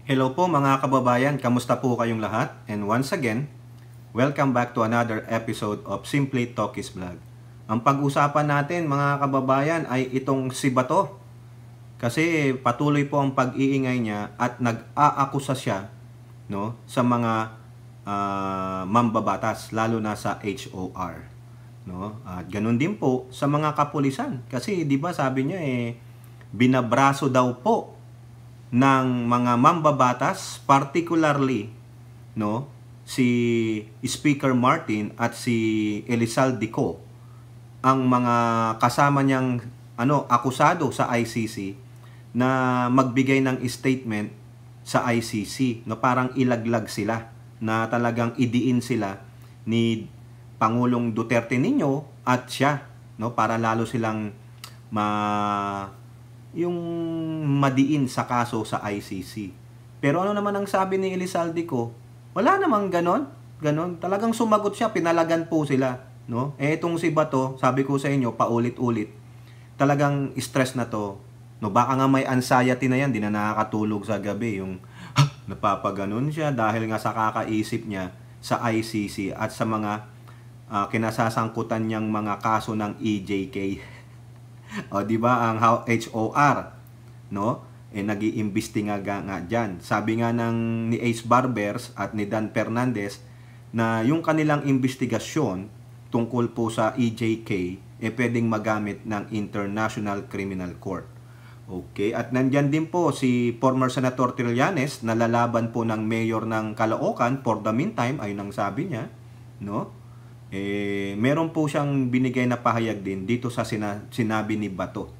Hello po mga kababayan, kamusta po kayong lahat? And once again, welcome back to another episode of Simply Talkies Vlog. Ang pag-usapan natin mga kababayan ay itong si Bato. Kasi patuloy po ang pag-iingay niya at nag-aakusa siya sa mga mambabatas, lalo na sa HOR. At ganun din po sa mga kapulisan. Kasi di ba sabi niya binabraso daw po ng mga mambabatas, particularly si Speaker Martin at si Elizalde Co, ang mga kasama niyang akusado sa ICC na magbigay ng statement sa ICC, parang ilaglag sila, na talagang idiin sila ni Pangulong Duterte ninyo at siya, para lalo silang yung madiin sa kaso sa ICC. Pero ano naman ang sabi ni Elizalde Co? Wala namang ganon. Talagang sumagot siya, pinalagan po sila. Etong si Bato, sabi ko sa inyo, paulit-ulit, talagang stress na to. Baka nga may anxiety na yan, di na nakakatulog sa gabi. Yung napapaganon siya dahil nga sa kakaisip niya sa ICC at sa mga kinasasangkutan niyang mga kaso ng EJK. O di ba ang HOR, nag-iimbestiga nga diyan. Sabi nga ni Ace Barbers at ni Dan Fernandez na yung kanilang investigasyon tungkol po sa EJK pwedeng magamit ng International Criminal Court. Okay, at nandyan din po si former Senator Trillanes na lalaban po ng mayor ng Caloocan for the meantime, ayun ang sabi niya, meron po siyang binigay na pahayag din dito sa sinabi ni Bato.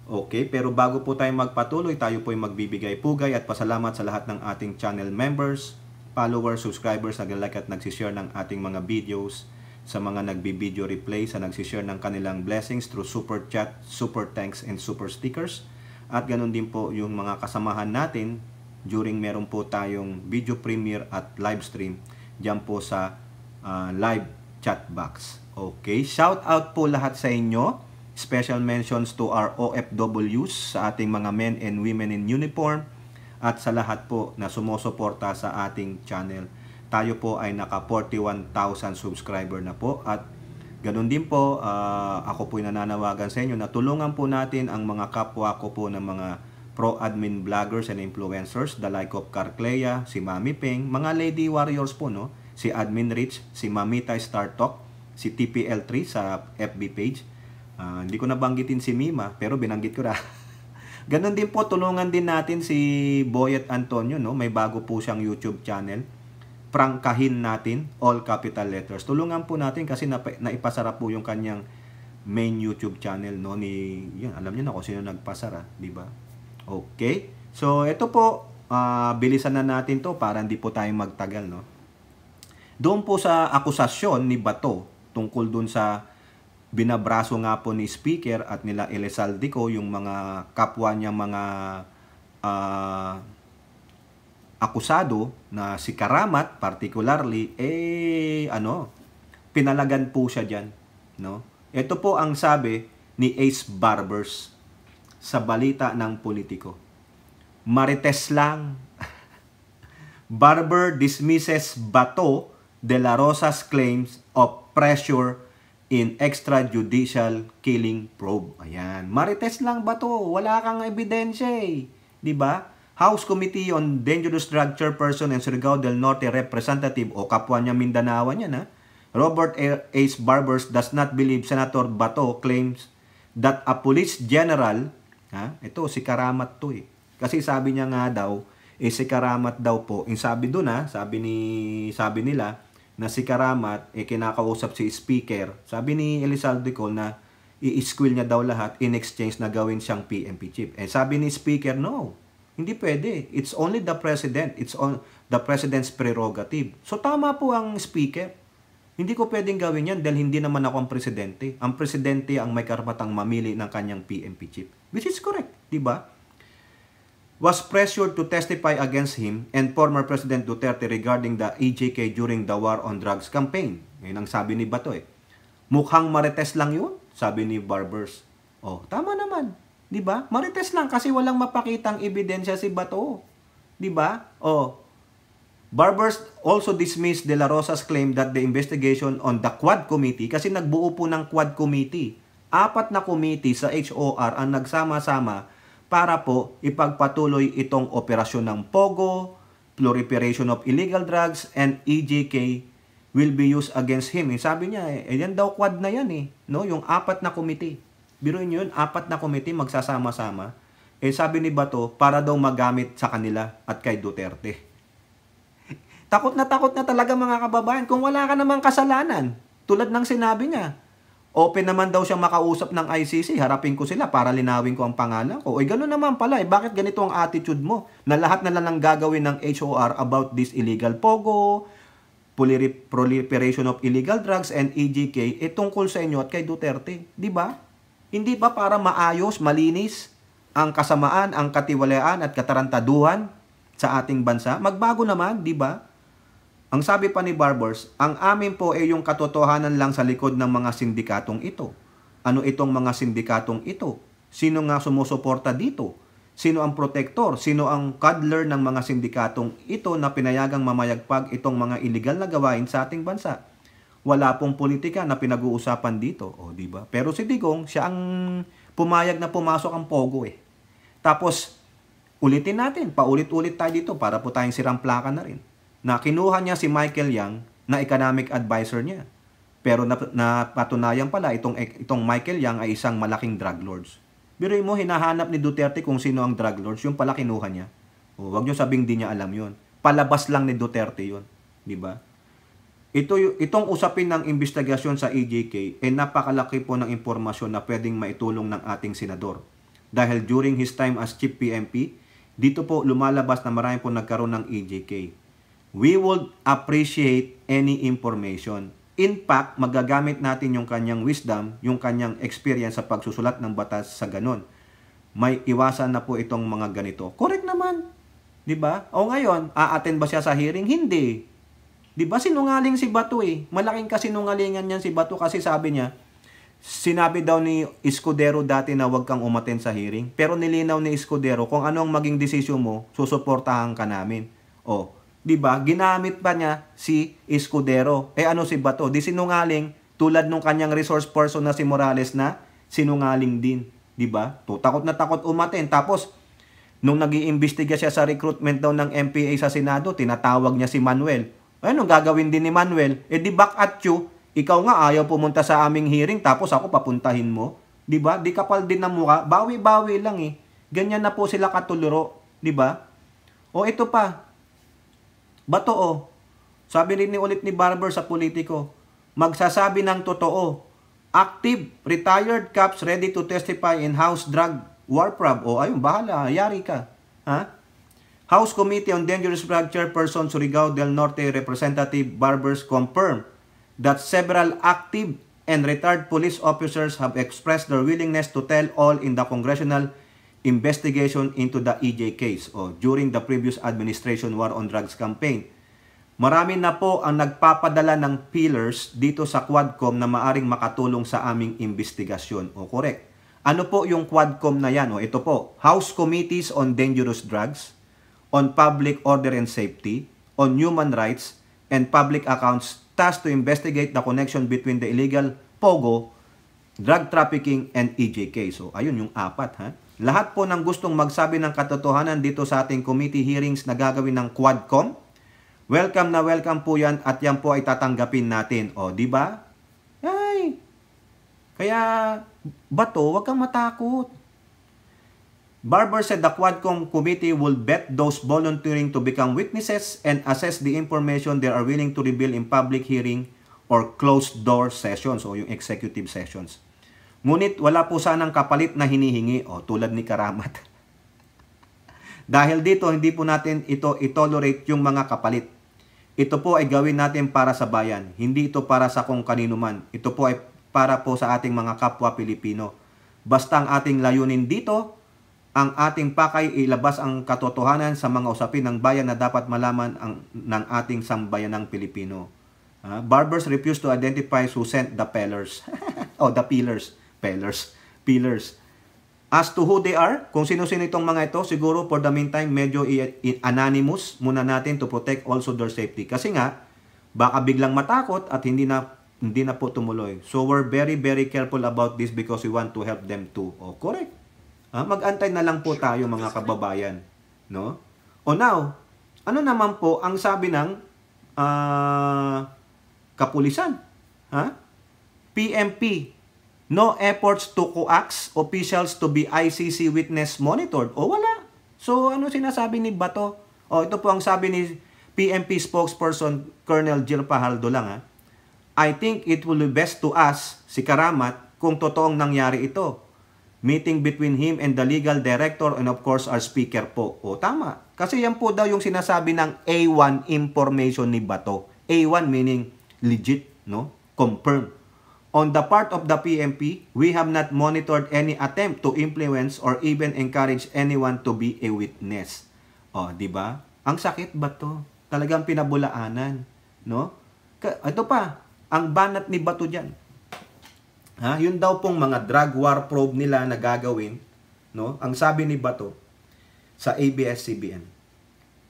Okay, pero bago po tayo magpatuloy, tayo po ay magbibigay pugay at pasalamat sa lahat ng ating channel members, followers, subscribers, nag-like at nagsishare ng ating mga videos, sa mga nagbi-video replay, sa nagsishare ng kanilang blessings through super chat, super thanks, and super stickers. At ganun din po yung mga kasamahan natin during meron po tayong video premiere at live stream dyan po sa live chat box. Okay, shout out po lahat sa inyo. Special mentions to our OFWs, sa ating mga men and women in uniform, at sa lahat po na sumusuporta sa ating channel. Tayo po ay naka 41,000 subscriber na po, at ganun din po, ako po ay nananawagan sa inyo na tulungan po natin ang mga kapwa ko po ng mga pro-admin vloggers and influencers, the like of Carclea, si Mami Ping, mga lady warriors po, si Admin Rich, si Mamita Star Talk, si TPL3 sa FB page. Hindi ko nabanggitin si Mima, pero binanggit ko na. Ganon din po, tulungan din natin si Boyet Antonio, may bago po siyang YouTube channel. Prangkahin natin, all capital letters. Tulungan po natin kasi naipasara po yung kanyang main YouTube channel, yan, alam niyo na kung sino nagpasara, di ba? Okay. So, ito po, bilisan na natin to para hindi po tayo magtagal, Doon po sa akusasyon ni Bato tungkol doon sa binabraso nga po ni Speaker at nila Elizalde Co, yung mga kapwa niya mga akusado na si Karamat particularly, pinalagan po siya dyan. Ito po ang sabi ni Ace Barbers sa balita ng Politiko. Marites lang. Barber dismisses Bato de la Rosa's claims of pressure in extrajudicial killing probe. Ayan. Marites lang ba to? Wala kang ebidensya Di ba? House Committee on Dangerous Drug Chairperson and Surigao del Norte Representative o kapwa niya Mindanawan yan, Robert Ace Barbers does not believe Senator Bato claims that a police general, ito si Karamat to Kasi sabi niya nga daw, si Karamat daw po, sabi doon sabi nila, na si Karamat, kinakausap si Speaker. Sabi ni Elizalde Co na i-squill niya daw lahat in exchange na gawin siyang PNP chief. Sabi ni Speaker, no, hindi pwede. It's only the President. It's on the President's prerogative. So tama po ang Speaker. Hindi ko pwedeng gawin yan dahil hindi naman ako ang Presidente. Ang Presidente ang may karapatang mamili ng kanyang PNP chief. Which is correct, di ba? Was pressured to testify against him and former President Duterte regarding the EJK during the War on Drugs campaign. Ngayon ang sabi ni Bato Mukhang marites lang yun, sabi ni Barbers. Tama naman. Di ba? Marites lang kasi walang mapakitang ebidensya si Bato. Di ba? Barbers also dismissed De La Rosa's claim that the investigation on the Quad Committee, kasi nagbuo po ng Quad Committee. 4 na committee sa HOR ang nagsama-sama para po ipagpatuloy itong operasyon ng POGO, proliferation of illegal drugs, and EJK will be used against him. Sabi niya, yan daw quad na yan no? Yung 4 na committee. Biruin yun, 4 na committee magsasama-sama. Sabi ni Bato, para daw magamit sa kanila at kay Duterte. Takot na talaga mga kababayan kung wala ka namang kasalanan. Tulad ng sinabi niya, open naman daw siyang makausap ng ICC, harapin ko sila para linawin ko ang pangalan ko. Gano'n naman pala. Bakit ganito ang attitude mo? Na lahat na lang gagawin ng HOR about this illegal POGO, proliferation of illegal drugs, and EJK, tungkol sa inyo at kay Duterte. Di ba? Hindi ba para maayos, malinis ang kasamaan, ang katiwalaan at katarantaduhan sa ating bansa? Magbago naman, di ba? Ang sabi pa ni Barbers, ang amin po yung katotohanan lang sa likod ng mga sindikatong ito. Ano itong mga sindikatong ito? Sino nga sumusuporta dito? Sino ang protector? Sino ang cuddler ng mga sindikatong ito na pinayagang mamayagpag itong mga illegal na gawain sa ating bansa? Wala pong politika na pinag-uusapan dito. Di ba? Pero si Digong, siya ang pumayag na pumasok ang POGO Tapos, ulitin natin, paulit-ulit tayo dito para po tayong sirang plaka na rin. Na kinuha niya si Michael Yang na economic advisor niya. Pero napatunayan pala itong Michael Yang ay isang malaking drug lords. Biruin mo, hinahanap ni Duterte kung sino ang drug lords, yung pala kinuha niya. Huwag niyo sabing di niya alam yun. Palabas lang ni Duterte yun. Di ba? Itong usapin ng investigasyon sa EJK, napakalaki po ng impormasyon na pwedeng maitulong ng ating senador. Dahil during his time as Chief PMP, dito po lumalabas na marami po nagkaroon ng EJK. We would appreciate any information. In fact, magagamit natin yung kanyang wisdom, yung kanyang experience sa pagsusulat ng batas sa ganon. May iwasan na po itong mga ganito. Correct naman. Di ba? Ngayon, a-attend ba siya sa hearing? Hindi. Di ba sinungaling si Bato Malaking kasinungalingan niyan si Bato kasi sabi niya, sinabi daw ni Escudero dati na huwag kang umattend sa hearing. Pero nilinaw ni Escudero kung ano ang maging desisyon mo, susuportahan ka namin. Di ba? Ginamit pa niya si Escudero. Ano si Bato? Di sinungaling tulad nung kanyang resource person na si Morales na sinungaling din. Di ba? Takot na takot umaten. Tapos, nung nag-iimbestiga siya sa recruitment daw ng MPA sa Senado, tinatawag niya si Manuel. Anong gagawin din ni Manuel? Di back at you. Ikaw nga ayaw pumunta sa aming hearing tapos ako papuntahin mo. Di ba? Di kapal din ng mukha. Bawi-bawi lang Ganyan na po sila katuluro. Di ba? Ito pa. Bato sabi rin ulit ni Barber sa Politico, magsasabi ng totoo. Active, retired cops ready to testify in House Drug War Prob. Ayun, bahala, yari ka. House Committee on Dangerous Drug Chairperson Surigao del Norte Representative Barbers confirmed that several active and retired police officers have expressed their willingness to tell all in the congressional investigation into the EJ case during the previous administration war on drugs campaign. Marami na po ang nagpapadala ng pillars dito sa Quadcom na maaring makatulong sa aming investigasyon. Correct. Ano po yung Quadcom na yan? Ito po, House Committees on Dangerous Drugs, on Public Order and Safety, on Human Rights, and Public Accounts tasked to investigate the connection between the illegal POGO, drug trafficking, and EJK. Ayun yung 4 Lahat po ng gustong magsabi ng katotohanan dito sa ating committee hearings na gagawin ng Quadcom, welcome na welcome po yan at yan po ay tatanggapin natin. Di ba? Kaya, Bato, wag kang matakot. Barber said the Quadcom committee will vet those volunteering to become witnesses and assess the information they are willing to reveal in public hearing or closed-door sessions yung executive sessions. Ngunit wala po sanang kapalit na hinihingi tulad ni Karamat. Dahil dito, hindi po natin ito itolerate yung mga kapalit. Ito po ay gawin natin para sa bayan. Hindi ito para sa kung kanino man. Ito po ay para po sa ating mga kapwa Pilipino. Basta ang ating layunin dito, ang ating pakay ilabas ang katotohanan sa mga usapin ng bayan na dapat malaman ng ating sambayanang Pilipino. Barbers refused to identify who sent the pillars. The pillars. As to who they are, kung sino-sino itong mga ito, siguro for the meantime, medyo anonymous muna natin to protect also their safety. Kasi nga, baka biglang matakot at hindi na po tumuloy. So we're very, very careful about this because we want to help them too. O, correct. Mag-antay na lang po tayo mga kababayan. No? O now, ano naman po ang sabi ng kapulisan? PMP, no efforts to coax officials to be ICC witness monitored. O wala. So ano sinasabi ni Bato? O ito po ang sabi ni PMP spokesperson Colonel Jill Pajaldo lang. I think it will be best to ask si Karamat kung totoong nangyari ito. Meeting between him and the legal director and of course our speaker po. O tama. Kasi yan po daw yung sinasabi ng A1 information ni Bato. A1 meaning legit, no? Confirmed. On the part of the PMP, we have not monitored any attempt to influence or even encourage anyone to be a witness. O, di ba? Ang sakit ba to? Talagang pinabulaanan, no? Ito pa, ang banat ni Bato diyan. Yun daw pong mga drug war probe nila na gagawin, no? Ang sabi ni Bato sa ABS-CBN.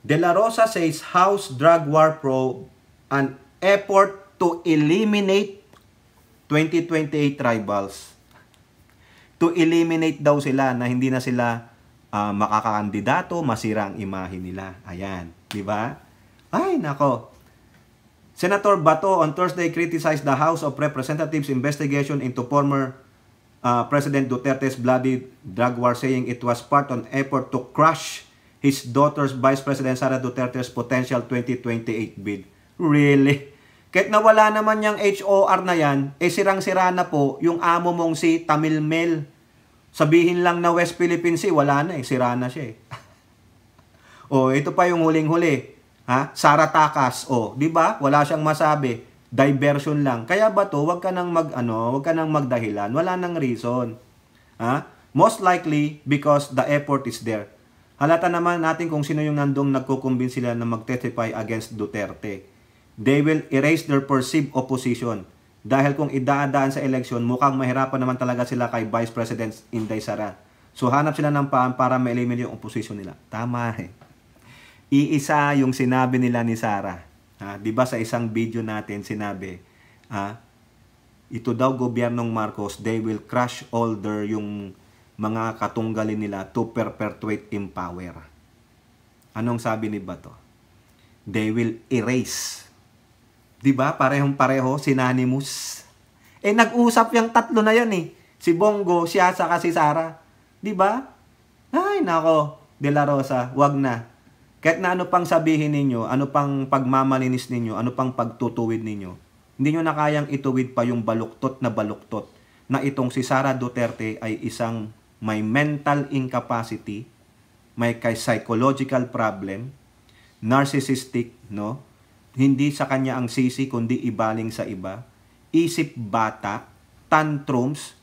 De La Rosa says House drug war probe an effort to eliminate 2028 tribals. To eliminate daw sila na hindi na sila makakakandidato, masira ang imahe nila. Ayan, di ba? Ay, nako. Senator Bato on Thursday criticized the House of Representatives investigation into former President Duterte's bloody drug war, saying it was part of an effort to crush his daughter's Vice President Sara Duterte's potential 2028 bid. Really? Kahit nawala naman yung HOR na yan, sirang-sira na po yung amo mong si Tamil Mel. Sabihin lang na West Philippine Sea, wala na sira na siya O, ito pa yung huling-huli. Sara Takas, di ba? Wala siyang masabi. Diversion lang. Kaya ba to, wag ka nang magdahilan. Wala nang reason. Most likely because the effort is there. Halata naman natin kung sino yung nandong nagkukumbin sila na mag-testify against Duterte. They will erase their perceived opposition. Dahil kung idaan sa eleksyon, mukhang mahirapan naman talaga sila kay Vice President Inday Sara. So hanap sila ng paan para ma-eliminate yung opposition nila. Tama Iisa yung sinabi nila ni Sara. Di ba sa isang video natin sinabi, ito daw gobyernong Marcos, they will crush all their yung mga katunggalin nila to perpetuate in power. Anong sabi ni Bato? They will erase. Di ba? Parehong-pareho, synonymous. Nag-usap yung tatlo na yan Si Bongo, siya, saka si Sara. Di ba? Ay, nako. De La Rosa, wag na. Kahit na ano pang sabihin ninyo, ano pang pagmamalinis ninyo, ano pang pagtutuwid ninyo, hindi nyo na kayang ituwid pa yung baluktot na itong si Sara Duterte ay isang may mental incapacity, may psychological problem, narcissistic, no? Hindi sa kanya ang sisi, kundi ibaling sa iba. Isip bata, tantrums,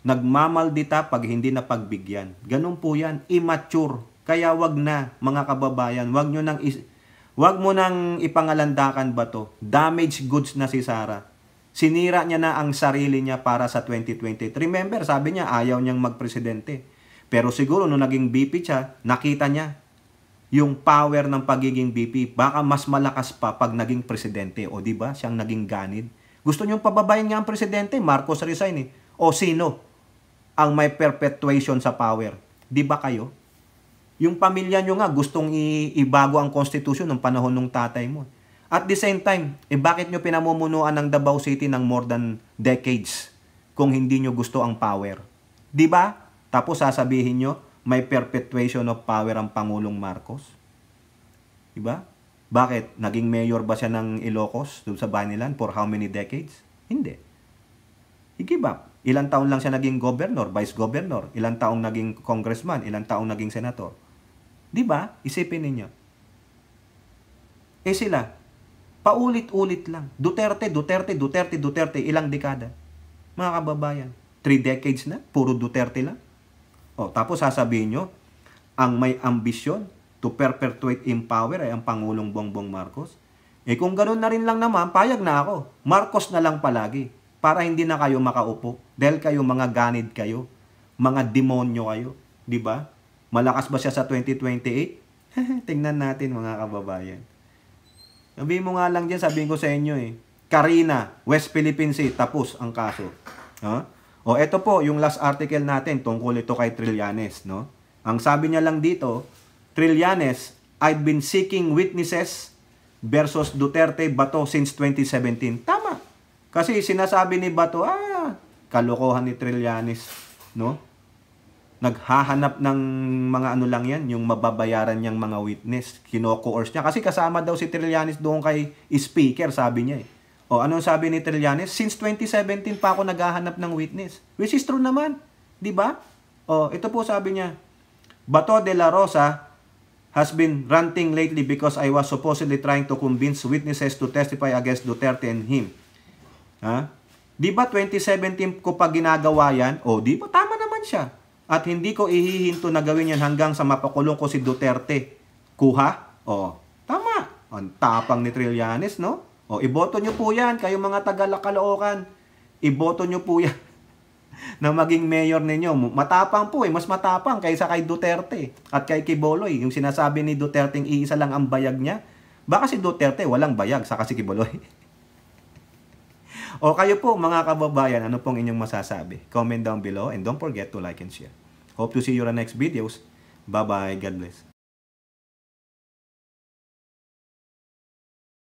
nagmamaldita pag hindi na pagbigyan. Ganun po yan, immature. Kaya wag na, mga kababayan, wag mo nang ipangalandakan ba to? Damaged goods na si Sara. Sinira niya na ang sarili niya para sa 2023. Remember, sabi niya, ayaw niyang magpresidente. Pero siguro, nung naging VP siya, nakita niya yung power ng pagiging VP, baka mas malakas pa pag naging presidente. O di ba? Siyang naging ganid. Gusto niyong pababayin nga ang presidente, Marcos resign O sino ang may perpetuation sa power? Di ba kayo? Yung pamilya niyo nga gustong ibago ang constitution ng panahon ng tatay mo. At the same time, bakit niyo pinamumunuan ng Davao City ng more than decades kung hindi niyo gusto ang power? Di ba? Tapos sasabihin niyo, may perpetuation of power ang Pangulong Marcos. Diba? Bakit? Naging mayor ba siya ng Ilocos doon sa Banilan for how many decades? Hindi. He give up. Ilang taon lang siya naging governor, vice governor. Ilang taong naging congressman, ilang taong naging senator. Diba? Isipin ninyo. Sila, paulit-ulit lang. Duterte, ilang dekada. Mga kababayan, 3 decades na, puro Duterte lang. Tapos sasabihin nyo, ang may ambisyon to perpetuate in power ay ang Pangulong Bongbong Marcos. Kung ganoon na rin lang naman, payag na ako. Marcos na lang palagi para hindi na kayo makaupo. Dahil kayo mga ganid kayo. Mga demonyo kayo, 'di ba? Malakas ba siya sa 2028? Tingnan natin mga kababayan. Sabihin mo nga lang diyan, sabihin ko sa inyo Karina, West Philippine Sea, tapos ang kaso. No? O ito po yung last article natin tungkol ito kay Trillanes, no? Ang sabi niya lang dito, Trillanes, I've been seeking witnesses versus Duterte Bato since 2017. Tama. Kasi sinasabi ni Bato, kalokohan ni Trillanes, no? Naghahanap ng mga ano lang yan, yung mababayaran niyang mga witness. Kino-coerce niya. Kasi kasama daw si Trillanes doon kay speaker, sabi niya O anong sabi ni Trillanes? Since 2017 pa ako naghahanap ng witness. Which is true naman. Di ba? Ito po sabi niya. Bato de la Rosa has been ranting lately because I was supposedly trying to convince witnesses to testify against Duterte and him. Di ba 2017 ko pa ginagawa yan? Di ba tama naman siya? At hindi ko ihihinto na gawin yan hanggang sa mapakulong ko si Duterte. Kuha? Tama. Ang tapang ni Trillanes, no? Iboto nyo po yan, kayong mga taga-Caloocan. Iboto nyo po yan na maging mayor ninyo. Matapang po mas matapang kaysa kay Duterte at kay Quiboloy. Yung sinasabi ni Duterte, iisa lang ang bayag niya. Baka si Duterte walang bayag, saka si Quiboloy. Kayo po mga kababayan, ano pong inyong masasabi? Comment down below and don't forget to like and share. Hope to see you on the next videos. Bye-bye. God bless.